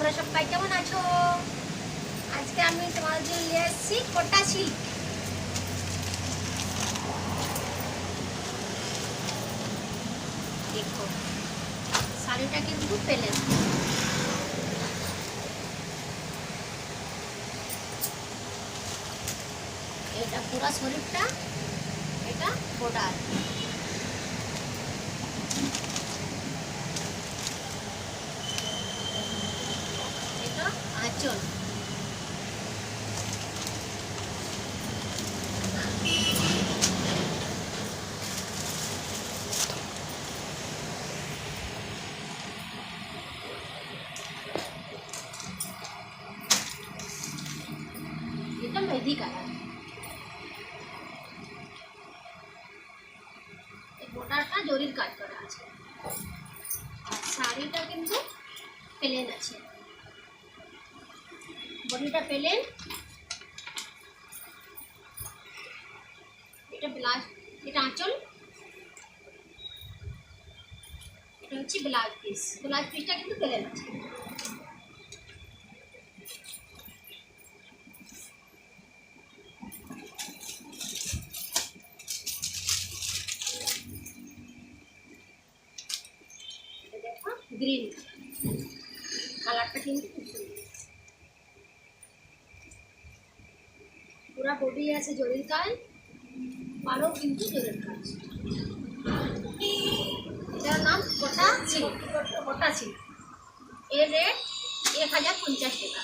তোমরা সবাই কেমন আছো? আজকে আমি তোমাদের জন্য নিয়ে এসেছি কোটা সিল্ক। দেখো শাড়িটা কিন্তু প্লেন, এটা পুরো শরীরটা, এটা বর্ডার, এটা আঁচল, এটা মেহেদি কালার। এই বর্ডারটা জরির কাজ করা আছে, আর শাড়িটা কিন্তু প্লেন আছে, বডিটা প্লেন। এটা ব্লাউজ, এটা আঁচল, এটা হচ্ছে ব্লাউজ পিস। ব্লাউজ পিসটা কিন্তু প্লেন আছে। দেখো গ্রিন কালারটা কিন্তু খুব সুন্দর, পুরা বডি আছে জরির কাজ, পাড়ও কিন্তু জরির কাজ। এটার নাম কোটা সিল্ক। কোটা সিল্ক, এর রেট 1050 টাকা।